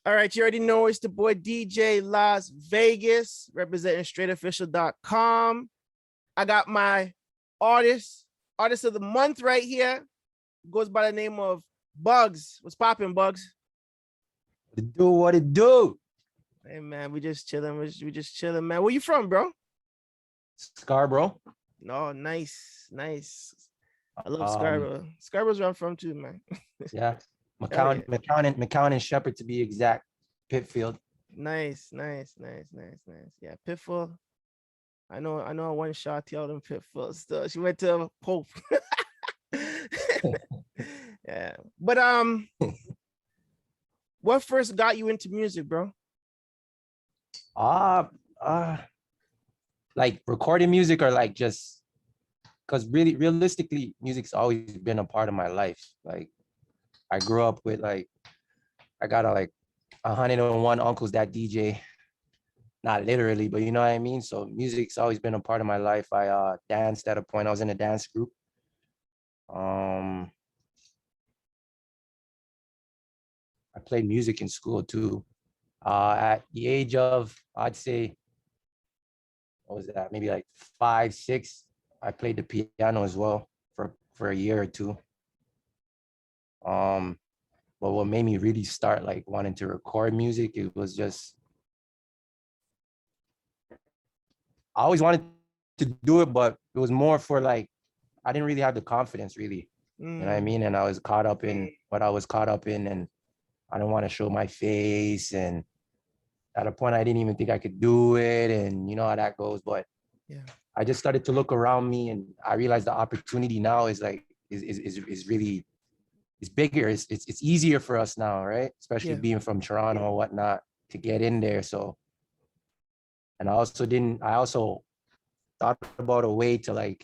All right, you already know it's the boy DJ Laz Vagez, representing straightofficial.com. I got my artist of the month right here. Goes by the name of Buggz. What's popping, Buggz? What it do? Hey man, we just chilling. We just chilling, man. Where you from, bro? Scarborough. Oh, nice. I love Scarborough. Scarborough's where I'm from too, man. Yeah. McCown and Shepherd to be exact. Pitfield. Nice. Yeah, Pitfall. I know one shot out in Pitfall still. She went to Pope. Yeah. But what first got you into music, bro? Like recording music, or like just because really realistically music's always been a part of my life. Like I grew up with I got 101 uncles that DJ, not literally, but you know what I mean. So music's always been a part of my life. I danced at a point. I was in a dance group. I played music in school too. At the age of, I'd say, what was that? Maybe like 5, 6. I played the piano as well for a year or two. But what made me really start wanting to record music, it was just, I always wanted to do it, but it was more for I didn't really have the confidence really. You know what I mean? And I was caught up in what I was caught up in, and I didn't want to show my face. And at a point, I didn't even think I could do it. And you know how that goes. But yeah, I just started to look around me, and I realized the opportunity now is really, it's bigger. It's easier for us now, right? Especially being from Toronto or whatnot, to get in there. So, and I also thought about a way to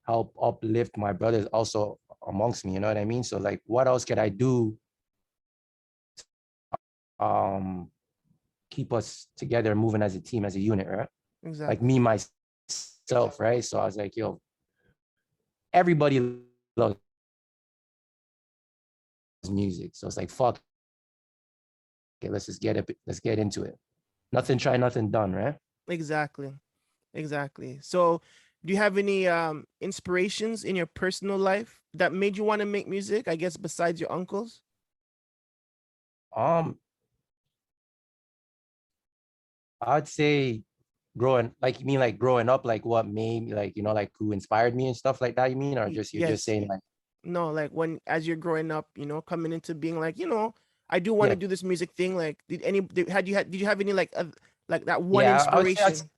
help uplift my brothers also amongst me, you know what I mean? So what else could I do keep us together, moving as a team, as a unit, right? Exactly. Like me, myself, right? So I was like, yo, everybody loves music. So it's like, fuck. Okay, let's get into it. Nothing try, nothing done, right? Exactly. So do you have any inspirations in your personal life that made you want to make music, I guess, besides your uncles? I'd say growing up, what made me, who inspired me and stuff like that, you mean? Or just you're just saying no, when as you're growing up, coming into being I do want to do this music thing. Did you have any that one inspiration?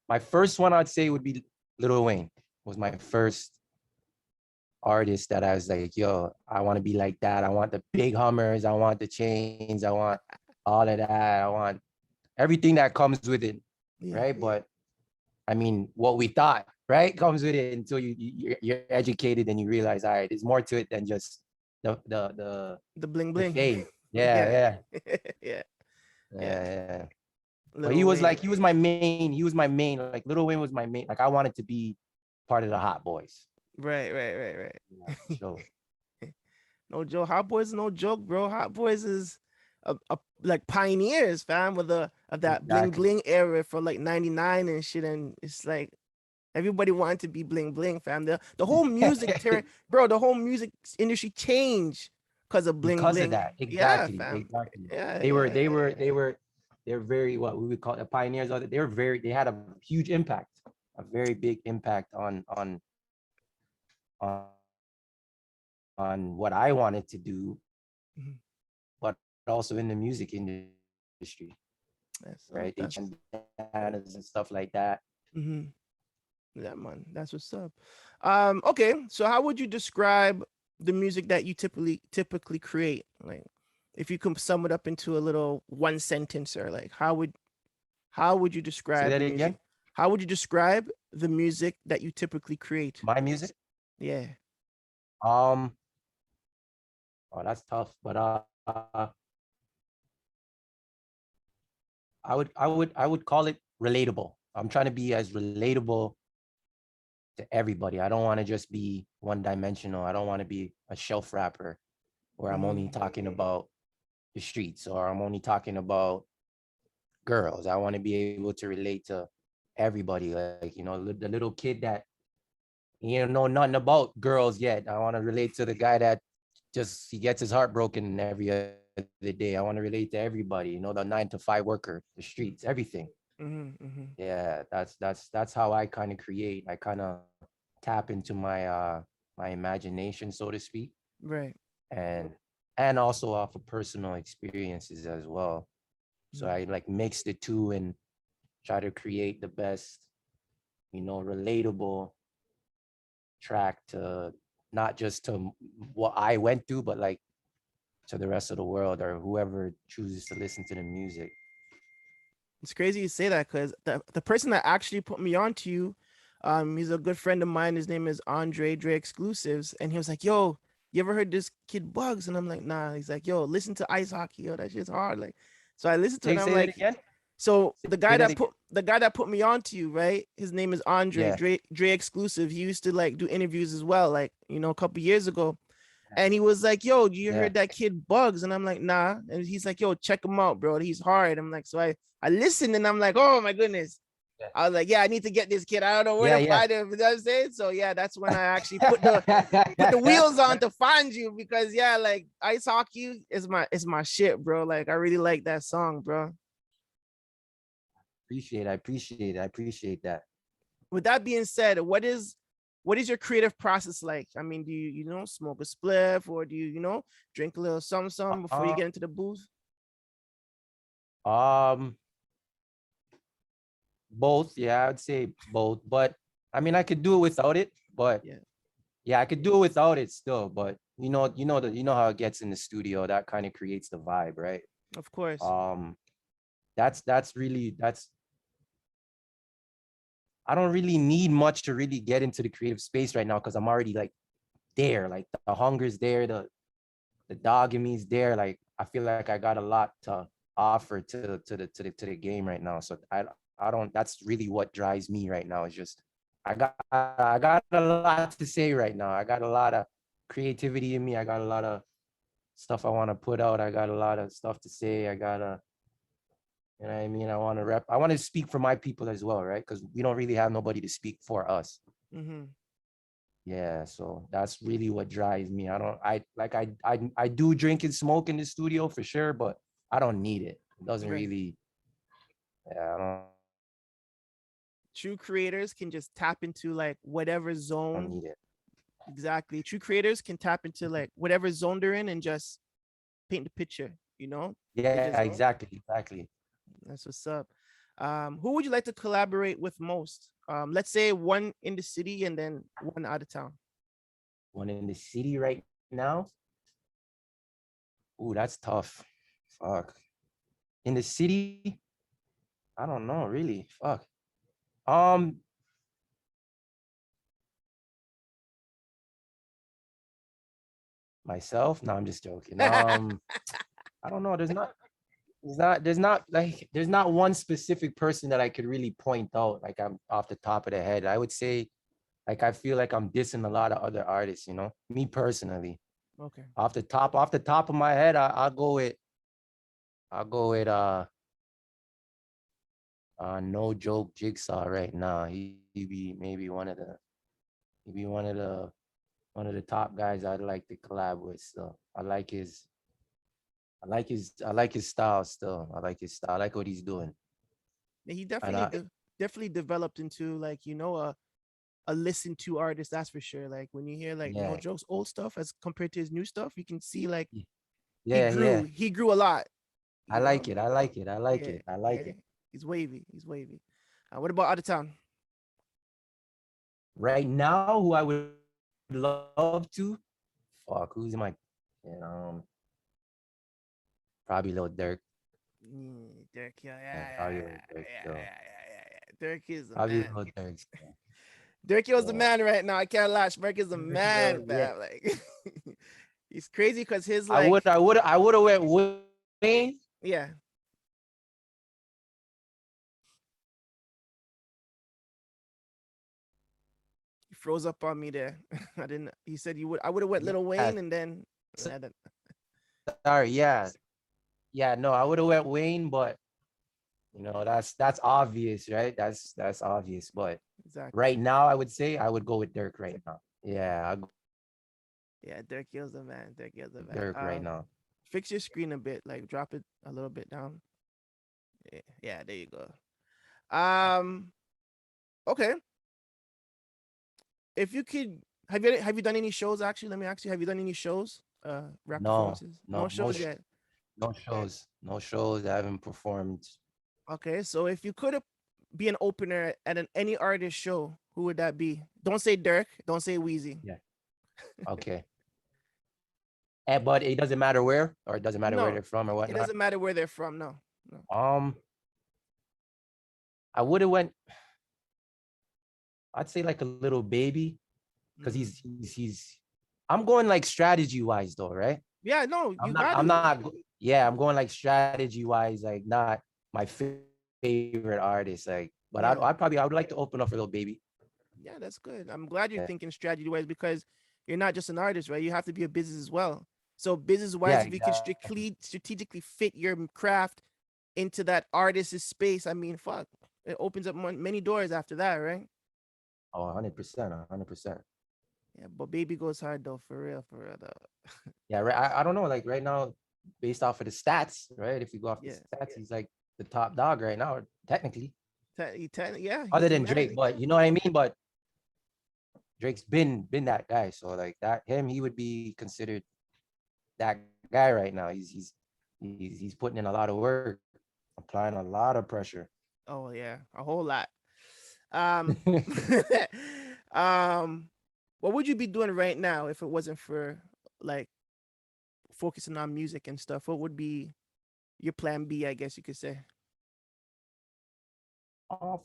My first one I'd say would be Lil Wayne. Was my first artist that I was like, yo, I want to be like that. I want the big Hummers, I want the chains, I want all of that, I want everything that comes with it, right? But I mean, what we thought, right, comes with it until you're educated and you realize, all right, there's more to it than just the bling bling, the fame. yeah. But he was my main. Like Lil Wayne was my main. Like I wanted to be part of the Hot Boys. Right. Yeah, so. No joke. Hot Boys is no joke, bro. Hot Boys is like pioneers, fam, of that bling bling era for 99 and shit. And it's like everybody wanted to be bling bling, fam. The whole music bro, the whole music industry changed because of bling bling. Because of that, exactly. Yeah, fam. Exactly. Yeah, They're very, what we would call the pioneers of it. They had a huge impact, a very big impact on what I wanted to do, but also in the music industry. Right? They and stuff like that. Yeah, man, that's what's up. Okay, so how would you describe the music that you typically create? Like, if you can sum it up into a little one sentence, or how would you describe? Say that again? How would you describe the music that you typically create? My music? Yeah. Oh, that's tough, but I would call it relatable. I'm trying to be as relatable to everybody. I don't want to just be one dimensional. I don't want to be a shelf rapper where I'm only talking about the streets, or I'm only talking about girls. I want to be able to relate to everybody. Like, you know, the little kid that you don't know nothing about girls yet. I want to relate to the guy that just he gets his heart broken every other day. I want to relate to everybody, you know, the 9 to 5 worker, the streets, everything. Mm-hmm, mm-hmm. Yeah, that's how I kind of create. I kind of tap into my imagination, so to speak, Right. and and also off of personal experiences as well. So Mm. I like mix the two and try to create the best, you know, relatable track to not just to what I went through, but like to the rest of the world or whoever chooses to listen to the music. It's crazy you say that because the person that actually put me on to you, he's a good friend of mine. His name is Andre Dre Exclusives, and he was like, "Yo, you ever heard this kid Buggz?" And I'm like, "Nah." He's like, "Yo, listen to Ice Hockey. Yo, that shit's hard." Like, so I listened to it, and I'm Say that like, again. so Say that again. the guy that put me on to you, right? His name is Andre Yeah. Dre Exclusive. He used to like do interviews as well, like a couple years ago. And he was like, "Yo, you Yeah. heard that kid Buggz?" And I'm like, "Nah." And he's like, "Yo, check him out, bro. He's hard." I'm like, so I listened and I'm like, "Oh my goodness." I was like, "Yeah, I need to get this kid. I don't know where Yeah. to Yeah. find him." You know what I'm saying? So yeah, that's when I actually put the Yeah. wheels on to find you because yeah, like Ice Hockey is my shit, bro. Like I really like that song, bro. I appreciate that. With that being said, what is your creative process like? I mean, do you smoke a spliff or do you drink a little some before you Uh, get into the booth? um, both. Yeah, I'd say both. But I mean, I could do it without it. But Yeah, yeah, I could do it without it still. But you know how it gets in the studio. That kind of creates the vibe, right? of course. Um, that's really that's I don't really need much to really get into the creative space right now because I'm already like there. Like the hunger's there, the dog in me's there. Like I feel like I got a lot to offer to the game right now. So I don't. That's really what drives me right now. Is just I got a lot to say right now. I got a lot of creativity in me. I got a lot of stuff I want to put out. I got a lot of stuff to say. I gotta you know what I mean? I want to rep. I want to speak for my people as well, right? Because we don't really have nobody to speak for us. Hmm. Yeah, so that's really what drives me. I don't. I like. I do drink and smoke in the studio for sure, but I don't need it. It doesn't Right. really. Yeah, I don't need it. True creators can just tap into like whatever zone. Exactly. True creators can tap into like whatever zone they're in and just paint the picture. They Yeah, just go. exactly. That's what's up. Who would you like to collaborate with most? Let's say one in the city and then one out of town. One in the city right now. Ooh, that's tough. Fuck. In the city, I don't know really. Fuck. Um, myself? No, I'm just joking. I don't know. There's not one specific person that I could really point out like I'm off the top of the head. I would say like I feel like I'm dissing a lot of other artists, you know, me personally. Okay. Off the top of my head, I'll go with no joke jigsaw right now. He be maybe he be one of the top guys I'd like to collab with. So I like his style still. I like his style. I like what he's doing. He And definitely developed into like a listen to artist. That's for sure. Like when you hear like No yeah. Joke's old stuff as compared to his new stuff, you can see like he Yeah, grew. yeah. He grew a lot. I You like know. it. I like it. I like Yeah. it. I like Yeah. it. He's wavy. He's wavy. What about out of town? Right now, who I would love to, fuck, who's in my, you know, probably Lil Dirk. Dirk, yeah, Yeah, yeah, probably yeah, Lil Dirk yeah, still. yeah, yeah, yeah, yeah. Dirk is a Probably man. Lil Dirk still. Dirk was the Yeah. man right now. I can't lie. Dirk is a man, Yeah. fam. Like he's crazy because his I would have went Wayne. yeah. He froze up on me there. I didn't. He said you would. I would have went Yeah. Little Wayne and then. Yeah, Sorry. Yeah. yeah, no, I would have went Wayne, but you know, that's obvious, right? That's obvious. But Exactly. right now, I would say I would go with Dirk right now. Yeah, I'll go Yeah, Dirk kills the man. Dirk kills the with man. Dirk right now. Fix your screen a bit, like drop it a little bit down. Yeah, yeah, there you go. Um, okay. If you could, have you done any shows? Actually, let me ask you: have you done any shows? Rap No, performances? No no, shows yet. no shows, no shows. I haven't performed. Okay, so if you could be an opener at any artist show, who would that be? Don't say Dirk. Don't say Wheezy. Yeah. Okay. But it doesn't matter where, or it doesn't matter where No, they're from or it whatnot. doesn't matter where they're from. No, no. Um, I would have went. I'd say like a little baby, because Mm. he's. I'm going like strategy wise though, right? Yeah, no, I'm you not. got I'm to. not. Yeah, I'm going like strategy wise, like not my favorite artist. Like, but Yeah, I would like to open up for little baby. yeah, that's good. I'm glad you're Yeah. thinking strategy wise because you're not just an artist, right? You have to be a business as well. So business Yeah. wise, if you can Exactly. strategically fit your craft into that artist's space, I mean, fuck, it opens up many doors after that, right? Oh, 100%, 100%. Yeah, but baby goes hard though, for real though. Yeah, right. I don't know. Like right now, based off of the stats, right? If you go off the Yeah, stats, he's like the top dog right now, technically, yeah, other he's the than man. Drake. But you know what I mean. But Drake's been that guy. So like that, he would be considered that guy right now. He's putting in a lot of work, applying a lot of pressure. Oh yeah, a whole lot. Um, um, what would you be doing right now if it wasn't for like focusing on music and stuff? What would be your plan B? I guess you could say.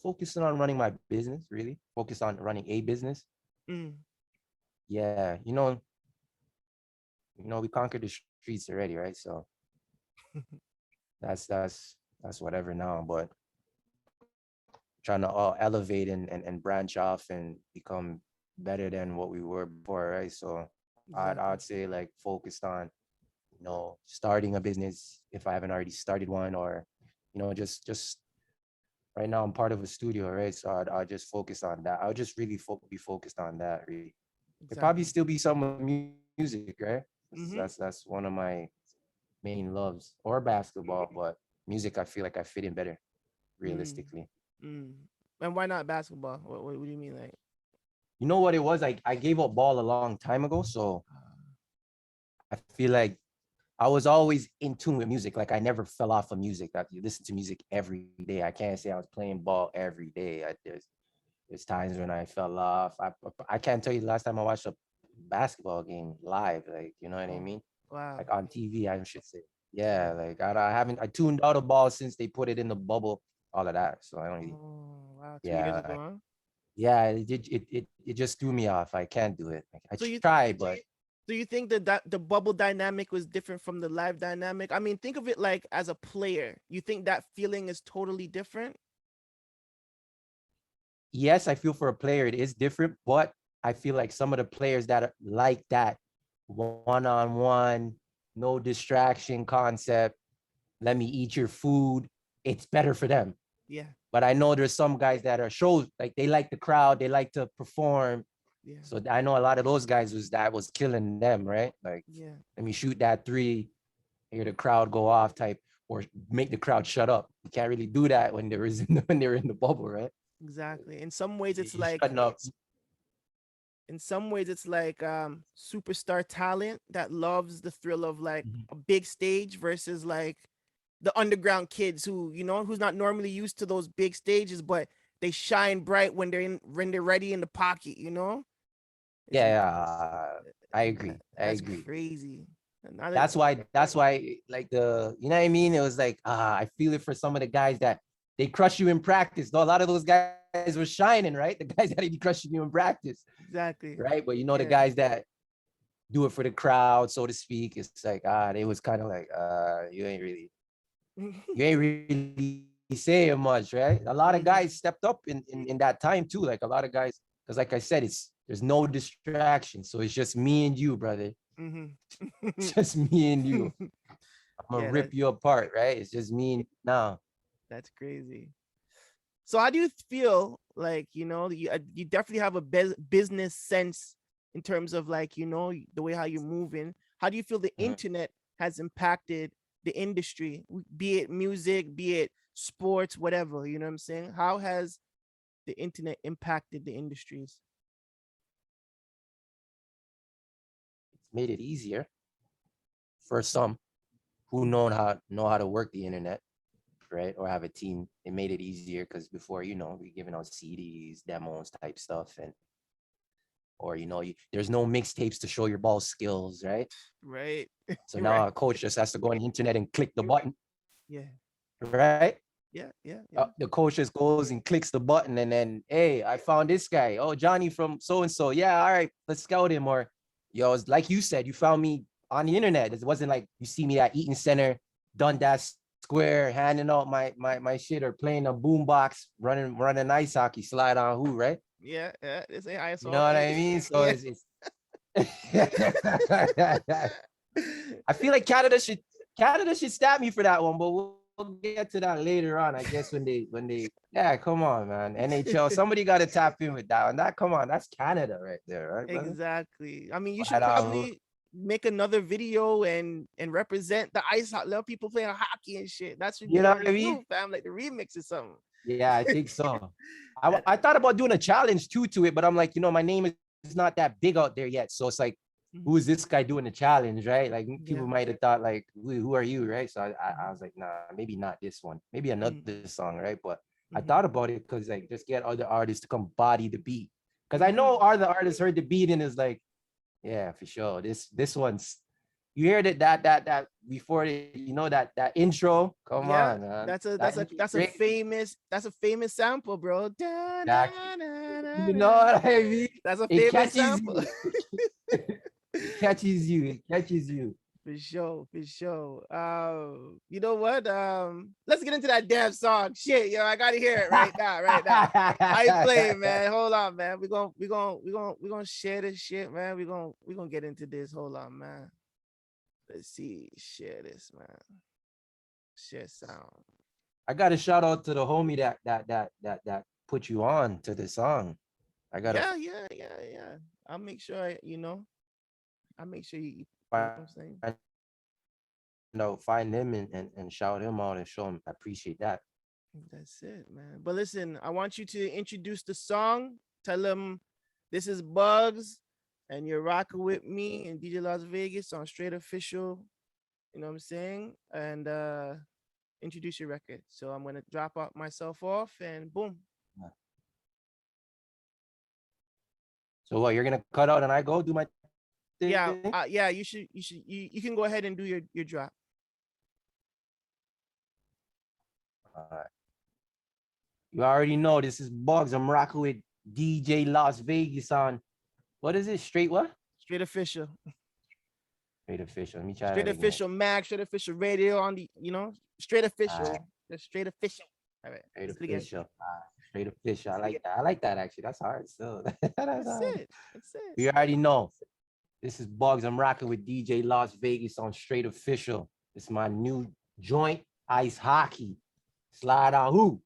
Focusing on running my business, really. Focus on running a business. Mm. Yeah, we conquered the streets already, right? So that's whatever now. But trying to elevate and branch off and become better than what we were before, right? So Exactly. I'd say like focused on, starting a business if I haven't already started one, or just right now I'm part of a studio, right? So I'd just focus on that. I'll just really be focused on that, really. It'd probably Exactly. still be some with music, right? That's Mm-hmm. one of my main loves, or basketball, but music I feel like I fit in better, Mm. realistically. Mm. And why not basketball? What do you mean, like? You know what it was? Like I gave up ball a long time ago, so I feel like I was always in tune with music. Like I never fell off of music. That you listen to music every day. I can't say I was playing ball every day. There's times when I fell off. I can't tell you the last time I watched a basketball game live. Like, you know what I Oh, mean? wow. Like on TV, I should say. Yeah. Yeah, like I haven't. I tuned out of ball since they put it in the bubble. All of that. So I don't really. Oh, wow. 2 years Yeah, ago, huh? yeah. It just threw me off. I can't do it. Like, I So you tried, but do you think that the bubble dynamic was different from the live dynamic? I mean, think of it like as a player. You think that feeling is totally different? yes, I feel for a player it is different, but I feel like some of the players that are like that one-on-one, no distraction concept, let me eat your food, it's better for them. Yeah. But I know there's some guys that are shows like they like the crowd, they like to perform. Yeah. So I know a lot of those guys was killing them, right? Like, Yeah. let me shoot that three, hear the crowd go off type, or make the crowd shut up. You can't really do that when when they're in the bubble, right? Exactly. In some ways it's You like shutting up. superstar talent that loves the thrill of like Mhm. a big stage versus like the underground kids who, who's not normally used to those big stages, but they shine bright when they're ready in the pocket. It's Yeah, yeah, I agree. I that's agree. crazy. Now that, That's why like you know what I mean? It was like, I feel it for some of the guys that they crush you in practice. Though a lot of those guys were shining, right? The guys that be crushing you in practice, exactly. right? But you know the Yeah. guys that do it for the crowd, so to speak. It's like, they was kind of like, you ain't really saying much, right? A lot of guys stepped up in that time too. Like a lot of guys, because like I said, there's no distraction. So it's just me and you, brother. Mhm. It's just me and you. I'm gonna rip you apart, right? It's just me now. That's crazy. So how do you feel like, you definitely have a business sense in terms of like, the way how you're moving. How do you feel the internet has impacted the industry, be it music, be it sports, whatever, you know what I'm saying? How has the internet impacted the industries? It's made it easier for some who know how to work the internet, right? Or have a team. It made it easier because before, we giving out CDs, demos type stuff, or there's no mixtapes to show your ball skills, right? Right. So now a coach just has to go on the internet and click the button. Yeah. Right? Yeah. The coach just goes and clicks the button, and then, hey, I found this guy. Oh, Johnny from so and so. Yeah, all right, let's scout him. Or, it's like you said, you found me on the internet. It wasn't like you see me at Eaton Center, Dundas Square, handing out my shit, or playing a boombox, running ice hockey, slide on who, right? Yeah. It's a ice. You know what I mean? So it's I feel like Canada should stab me for that one, but we'll get to that later on. I guess when they yeah, come on, man. NHL, somebody got to tap in with that one. Come on, that's Canada right there, right? Brother? Exactly. I mean, you should probably make another video and represent the ice hockey. Let people playing hockey and shit. That's what you know what I mean, do, fam. Like the remix or something. Yeah, I think so. I thought about doing a challenge too to it, but I'm like, my name is not that big out there yet. So it's like, who is this guy doing the challenge, right? Like people might have thought like, who are you, right? So I was like, nah, maybe not this one, maybe another song, right? But I thought about it because like just get other artists to come body the beat, because I know other artists heard the beat and is like, yeah, for sure. This one's, you heard it that before it, that intro. Come on, man. That's a famous sample, bro. Exactly. You know what I mean? That's a famous sample. It catches you. For sure. You know what? Let's get into that damn song. Shit, I gotta hear it right now. I ain't playing, man. Hold on, man. We gonna share this shit, man. We gonna get into this. Hold on, man. Let's see. Share this, man. Share sound. I got a shout out to the homie that put you on to the song. I got yeah. I'll make sure I'll make sure you know what I'm saying? Find him and shout him out and show him I appreciate that. That's it, man. But listen, I want you to introduce the song. Tell them this is Buggz and you're rocking with me and DJ Laz Vagez on Straight Official. You know what I'm saying? And introduce your record. So I'm gonna drop out myself off and boom. So what, you're gonna cut out and I go do my thing? Yeah, you can go ahead and do your drop. All right. You already know this is Buggz. I'm rocking with DJ Laz Vagez on, what is it? Straight what? Straight Official. Straight Official. Let me try Straight Official Mag, Straight Official Radio on the, Straight Official. Right. That's Straight Official. All right. Straight Official. Straight Official. I like that actually. That's hard. So that's it. You already know. This is Buggz. I'm rocking with DJ Laz Vagez on Straight Official. It's my new joint, Ice Hockey. Slide on who?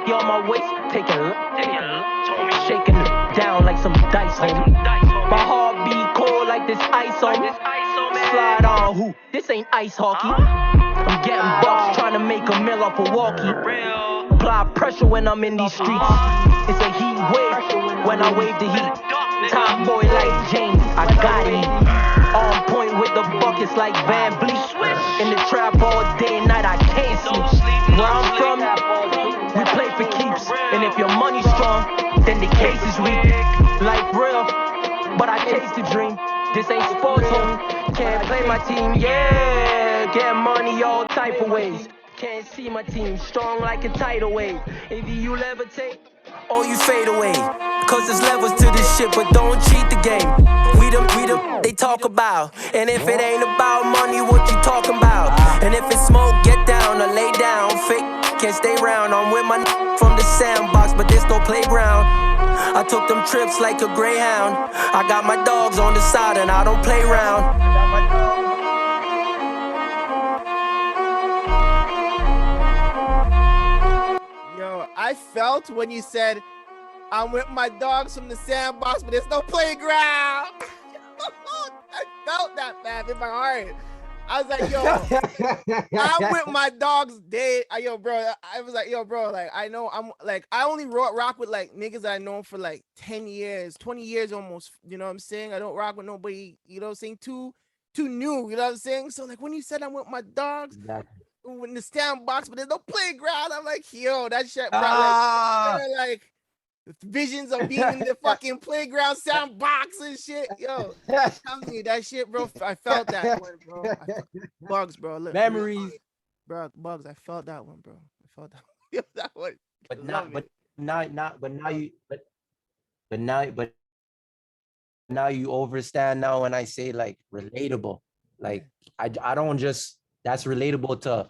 On my waist, shaking it down like some dice, homie. My heart beat cold like this ice, homie. Slide on who? This ain't ice hockey. I'm getting bucks, trying to make a mill off a walkie. Apply pressure when I'm in these streets. It's a heat wave when I wave the heat. Top boy like James, I got it. On point with the buckets like Van Vliet. In the trap all day and night, I can't sleep. Where I'm from, we play for keeps. And if your money's strong, then the case is weak. Life real, but I chase the dream. This ain't sports, homie. Can't play my team, yeah. Get money all type of ways. Can't see my team strong like a tidal wave. If you levitate, Or you fade away. Cause there's levels to this shit, but don't cheat the game. We the they talk about. And if it ain't about money, what you talking about? And if it's smoke, get down or lay down. Fake can't stay round. I'm with my from the sandbox, but there's no playground. I took them trips like a greyhound. I got my dogs on the side and I don't play round. Yo, I felt when you said, I'm with my dogs from the sandbox, but there's no playground. I felt that, man, in my heart. I was like, yo, I'm with my dogs. Yo, bro. I was like, yo, bro. Like, I know I'm like, I only rock with like niggas I know for like 10 years, 20 years almost. You know what I'm saying? I don't rock with nobody, you know what I'm saying? Too new, you know what I'm saying? So like when you said I'm with my dogs in the sandbox, but there's no playground, I'm like, yo, that shit brought like visions of being in the fucking playground sandbox and shit. Yo, tell me that shit, bro. I felt that one, bro. Buggz, bro. Look, Memories, bro. Buggz, I felt that one, bro. I felt that one. But now you overstand now when I say like relatable. Like I don't just that's relatable to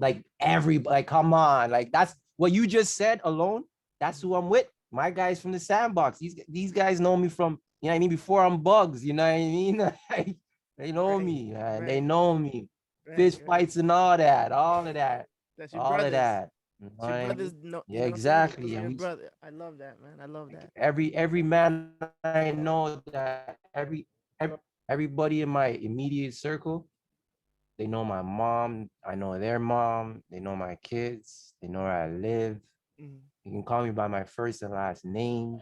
like everybody. Like, come on, like that's what you just said alone. That's who I'm with. My guys from the sandbox. These guys know me from, you know what I mean, before I'm Buggz, you know what I mean? Like, they know me, man. They know me. Fist fights and all of that. That's your all brothers. of that. Your brothers know, yeah, exactly. your brother. I love that, man. I love that. Every man I know, that everybody in my immediate circle, they know my mom. I know their mom. They know my kids. They know where I live. Mhm. You can call me by my first and last name.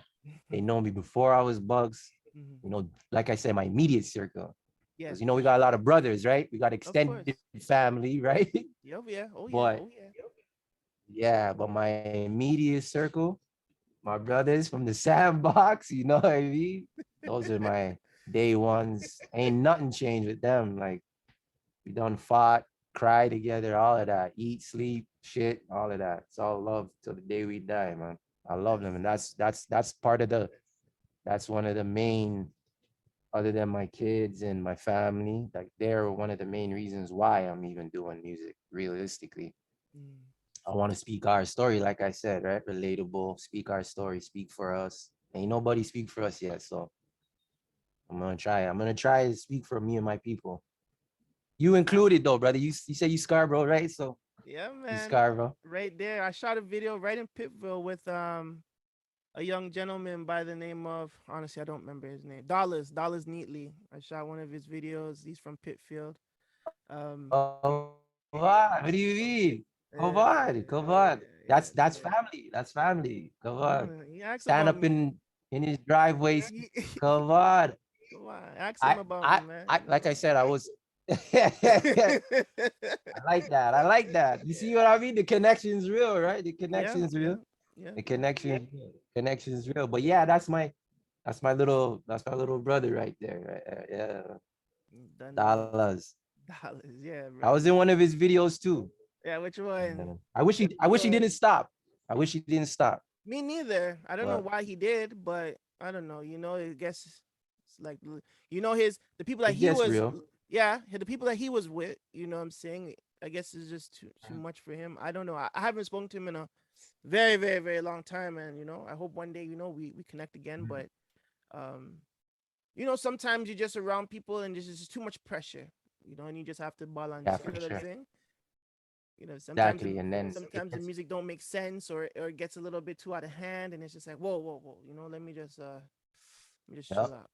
They know me before I was Buggz. You know, like I said, my immediate circle. Yeah. Because, you know, we got a lot of brothers, right? We got extended family, right? Oh yeah. Oh yeah. But Oh yeah. yeah, but my immediate circle, my brothers from the sandbox, you know what I mean? Those are my day ones. Ain't nothing changed with them. Like, we done fought, cry together, all of that, eat, sleep, shit, all of that. It's all love till the day we die, man. I love them, and that's part of that's one of the main, other than my kids and my family, like they're one of the main reasons why I'm even doing music. Realistically, I want to speak our story, like I said, right? Relatable, speak our story, speak for us. Ain't nobody speak for us yet, so I'm gonna try. I'm gonna try to speak for me and my people. You included though, brother. You say you Scarborough, right? So yeah, man. you Scarborough. Right there. I shot a video right in Pittsville with a young gentleman by the name of, honestly, I don't remember his name. Dollars Neatly. I shot one of his videos. He's from Pittsfield. Oh, what do you mean? Come on, come on. That's family. That's family. Come on. Stand up in his driveway. Come on. Come on. Ask him about me, man. I like I said, I was I like that. I like that. You see what I mean? The connection's real, right? The connection's real. Yeah. The connection's real. But yeah, that's my little brother right there. Right? Yeah. Dollars. Yeah, bro. I was in one of his videos too. Yeah, which one? I wish he didn't stop. I wish he didn't stop. Me neither. I don't know why he did, but I don't know. You know, I guess it's like, you know, the people that he was real. Yeah, the people that he was with, you know what I'm saying? I guess it's just too much for him. I don't know. I haven't spoken to him in a very, very, very long time, and you know, I hope one day, you know, we connect again. But you know, sometimes you're just around people and there's just too much pressure, you know, and you just have to balance. Yeah, you know what I'm sure. saying? You know, sometimes exactly, and then sometimes the music don't make sense, or it gets a little bit too out of hand, and it's just like, whoa, you know, let me just chill out.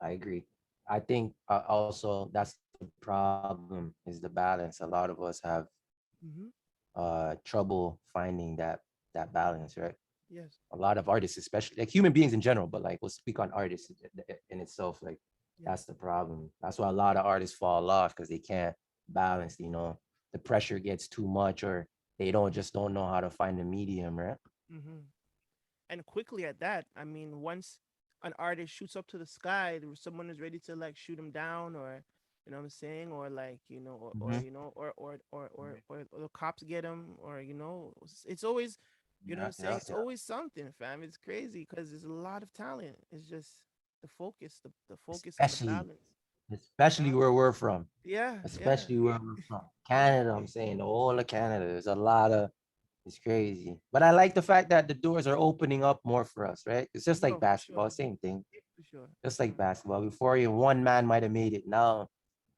I agree. I think also that's the problem, is the balance. A lot of us have trouble finding that balance, right? Yes. A lot of artists, especially like human beings in general, but like we'll speak on artists in itself, like that's the problem. That's why a lot of artists fall off, because they can't balance, you know, the pressure gets too much, or they don't know how to find the medium, right? And quickly at that, I mean, once an artist shoots up to the sky, someone is ready to like shoot him down, or You know what I'm saying? Or like, or Mhm. the cops get them, or it's always, what Yeah, I'm saying? yeah, It's yeah. always something, fam. It's crazy because there's a lot of talent. It's just the focus and the Especially, balance. The especially balance. where we're from. Yeah, yeah. Especially where we're from. Canada, I'm saying the whole of Canada. There's a lot of it's crazy. But I like the fact that the doors are opening up more for us, right? It's just like No, for basketball, sure. same thing. For sure. Just like Mm. basketball. Before you one man might have made it. Now,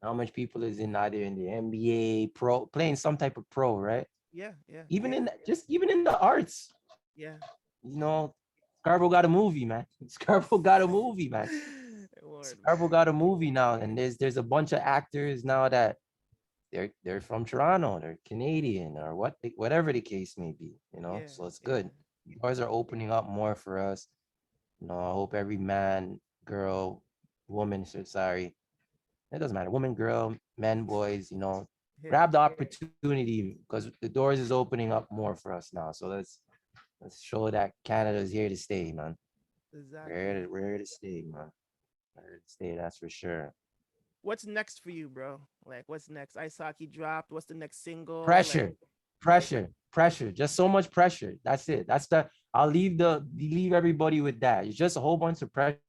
how much people is in either in the NBA, pro, playing some type of pro, right? Yeah, yeah, Even yeah, in just even in the arts, yeah. you know, Scarborough got a movie, man. Scarborough got a movie, man. Word, Scarborough man. got a movie now, and there's a bunch of actors now that they're from Toronto, they're Canadian or whatever the case may be, Yeah, So it's yeah. good. Doors are opening up more for us. I hope every man, girl, woman, so sorry, it doesn't matter, woman, girl, men, boys, Yeah, grab the opportunity because the doors is opening up more for us now. So let's show that Canada is here to stay, man. exactly. We're here to stay, man. We're here to stay, that's for sure. What's next for you, bro? Like, what's next? Ice hockey dropped. What's the next single? Like, Pressure, pressure, just so much pressure. That's it. I'll leave everybody with that. It's just a whole bunch of pressure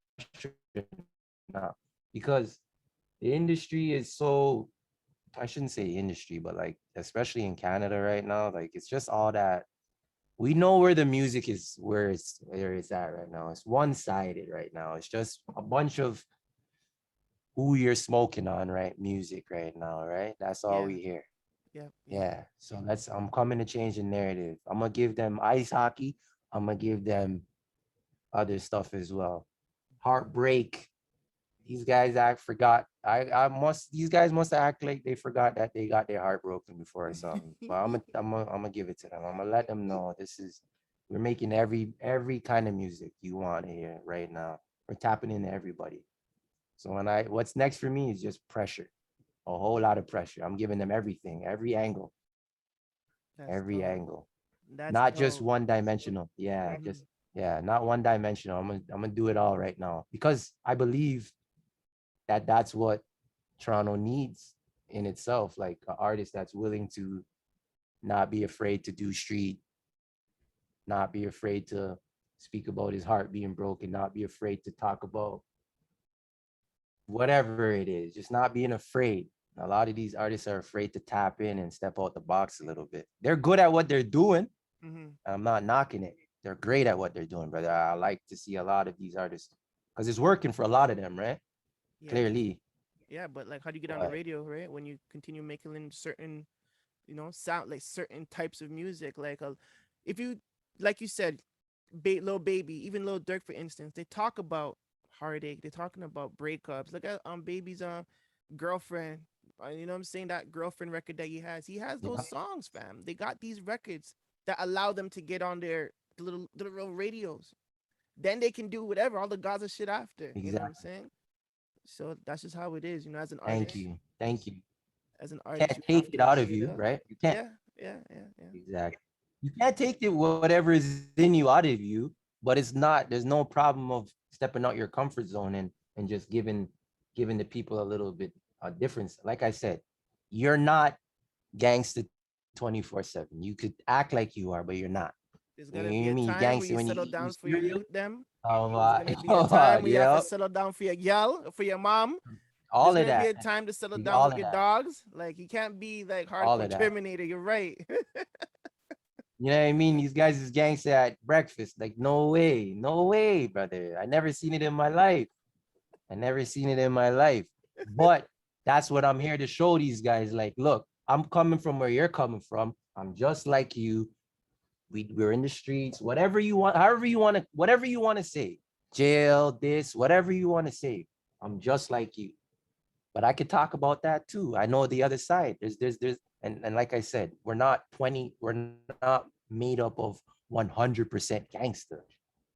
now because the industry is so, I shouldn't say industry, but like especially in Canada right now, like it's just all that we know where the music is, where it's at right now. It's one-sided right now. It's just a bunch of who you're smoking on, right? Music right now, right? That's all yeah, we hear. yeah, yeah. Yeah. So I'm coming to change the narrative. I'm gonna give them ice hockey. I'm gonna give them other stuff as well. Heartbreak. These guys act forgot. These guys must act like they forgot that they got their heart broken before or something. But I'm gonna give it to them. I'm gonna let them know we're making every kind of music you want to hear right now. We're tapping into everybody. So what's next for me is just pressure, a whole lot of pressure. I'm giving them everything, That's every dope. angle, That's not just dope. one dimensional. Yeah, Mhm. just yeah, not one dimensional. I'm gonna do it all right now because I believe that that's what Toronto needs in itself, like an artist that's willing to not be afraid to do street, not be afraid to speak about his heart being broken, not be afraid to talk about whatever it is, just not being afraid. A lot of these artists are afraid to tap in and step out the box a little bit. They're good at what they're doing. Mhm. I'm not knocking it. They're great at what they're doing, brother. I like to see a lot of these artists because it's working for a lot of them, right? Yeah. Clearly. Yeah, but like, how do you get on the But radio, right? When you continue making certain, sound like certain types of music, like if you, like you said, Lil Baby, even Lil Durk, for instance, they talk about heartache. They're talking about breakups. Look at Baby's girlfriend. You know what I'm saying? That girlfriend record that he has. He has those yeah, songs, fam. They got these records that allow them to get on their little radios. Then they can do whatever, all the Gaza shit after. You know what I'm exactly. saying? So that's just how it is, as an Thank artist. you. Thank you. As an artist, Can't you take have it to out bring of it you, up. right? You can't. Yeah, yeah, yeah, yeah. Exactly. You can't take it whatever is in you out of you, but there's no problem of stepping out your comfort zone and just giving the people a little bit a difference. Like I said, you're not gangster 24/7. You could act like you are, but you're not. There's You know gonna what be I a mean? You time where gangster you when you settle eat your down for your cereal. youth, them. Oh, There's gonna be a time where you have to yeah, settle down for your gal, for your mom. There's all of gonna be that, a time to settle down all with of your that, dogs. Like, you can't be like all hardcore of that. Terminator. You're right. You know what I mean? These guys is gangster at breakfast. Like, no way, brother. I never seen it in my life. I never seen it in my life. But that's what I'm here to show these guys. Like, look, I'm coming from where you're coming from. I'm just like you. We're in the streets, whatever you want, however you want to, whatever you want to say. Jail, this, whatever you want to say. I'm just like you. But I could talk about that too. I know the other side. And like I said, we're not made up of 100% gangster.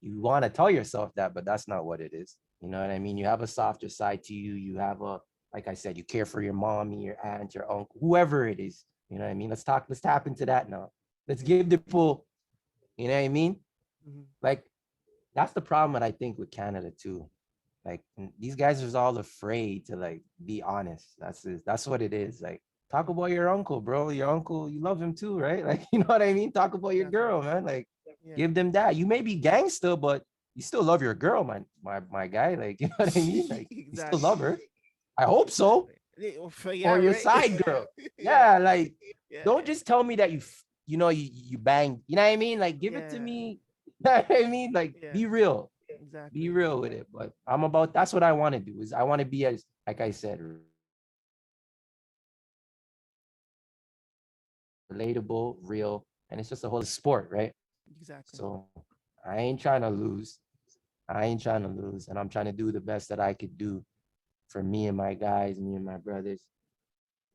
You want to tell yourself that, but that's not what it is. You know what I mean? You have a softer side to you. You have like I said, you care for your mommy, your aunt, your uncle, whoever it is. You know what I mean? Let's tap into that now. Let's Yeah. give the people, you know what I mean? Mhm. Like, that's the problem that I think with Canada too. Like these guys are all afraid to like be honest. That's what it is. Like talk about your uncle, bro. Your uncle, you love him too, right? Like you know what I mean? Talk about your girl, man. Like give them that. You may be gangster, but you still love your girl, my guy. Like you know what I mean? Like you still love her. I hope so. Or your side girl. Yeah, like don't just tell me that you know you bang. You know what I mean? Like give it to me. You know what I mean? Like be real. Exactly. Be real with it. But that's what I want to do. Is I want to be, as like I said, relatable, real, and it's just a whole sport, right? Exactly. So I ain't trying to lose. I ain't trying to lose, and I'm trying to do the best that I could do for me and my guys, me and my brothers,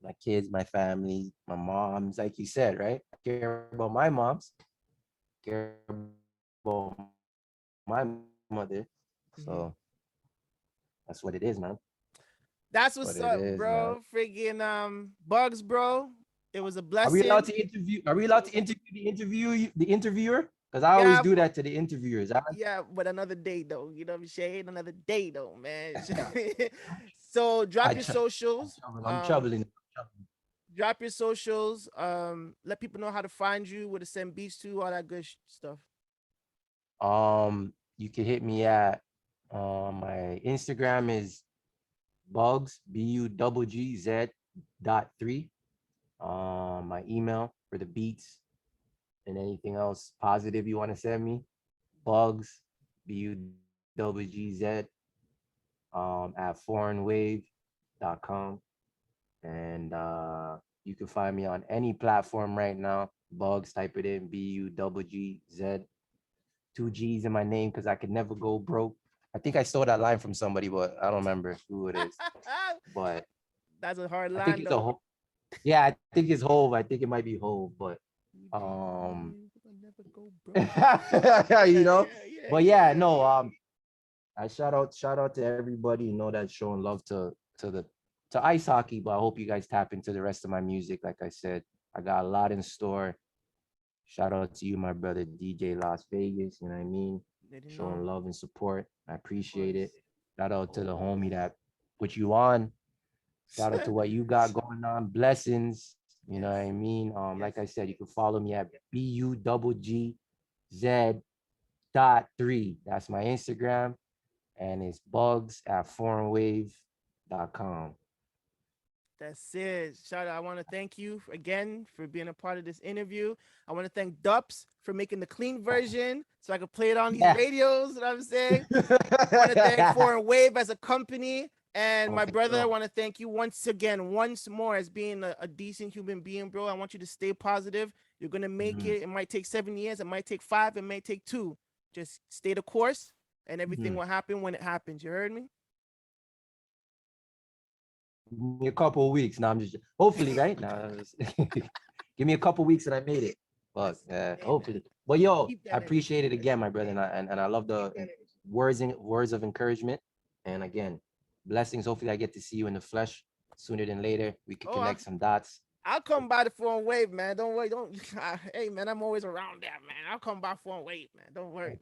my kids, my family, my moms. Like you said, right? I care about my moms. I care about my mother. So that's what it is, man. That's what's up, bro. Friggin' Buggz, bro. It was a blessing. Are we allowed to interview? Are we allowed to interview the interviewer? Because I always do that to the interviewers. Yeah, but another day though. You know what I'm saying? Another day though, man. So drop your socials. I'm troubling. Drop your socials. Let people know how to find you, where to send beats to, all that good stuff. You can hit me at my Instagram is Buggz BUGGZ.3. My email for the beats and anything else positive you want to send me, Buggz BUGGZ at foreignwave.com. And you can find me on any platform right now. Buggz, type it in, BUGGZ. 2 G's in my name because I could never go broke. I think I stole that line from somebody, but I don't remember who it is. But that's a hard line. I think it's yeah, I think it's Hove. I think it might be Hove, but you know. But yeah, no. I shout out to everybody, you know, that's showing love to ice hockey. But I hope you guys tap into the rest of my music. Like I said, I got a lot in store. Shout out to you, my brother DJ Laz Vagez. You know what I mean? Showing love and support. I appreciate it. Shout out to the homie that put you on. Shout out to what you got going on. Blessings. You know what I mean? Like I said, you can follow me at BUGGZ.3. That's my Instagram. And it's Buggz at foreignwave.com. That's it. Shout out. I want to thank you again for being a part of this interview. I want to thank Dups for making the clean version so I could play it on these radios. You know what I'm saying? I want to thank Foreign Wave as a company. And my brother, I want to thank you once more as being a decent human being, bro. I want you to stay positive. You're going to make it. It might take 7 years. It might take 5. It may take 2. Just stay the course and everything will happen when it happens. You heard me? Give me a couple of weeks. Now I'm just hopefully right now. Give me a couple of weeks and I made it. But hopefully. But yo, I appreciate it again, my brother, and I love the words of encouragement. And again, blessings. Hopefully, I get to see you in the flesh sooner than later. We can connect some dots. I'll come by the Foreign Wave, man. Don't worry. Hey, man, I'm always around there, man. I'll come by Foreign Wave, man. Don't worry.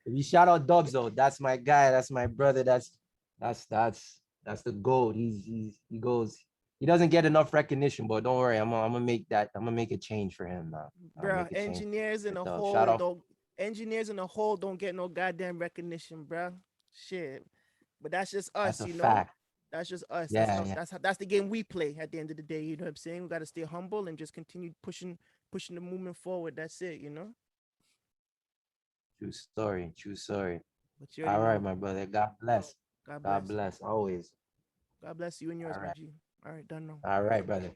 If you shout out Dubs though, that's my guy. That's my brother. That's the gold. He goes. He doesn't get enough recognition, but don't worry. I'm gonna make that. I'm gonna make a change for him now. Bro, engineers in the whole don't get no goddamn recognition, bro. Shit. But that's just us, that's you know. Fact. That's just us. Yeah, that's the game we play at the end of the day. You know what I'm saying? We gotta stay humble and just continue pushing the movement forward. That's it, you know. True story. All right, my brother. God bless. God bless always. God bless you and yours, Reggie. All right, done now. All right, brother.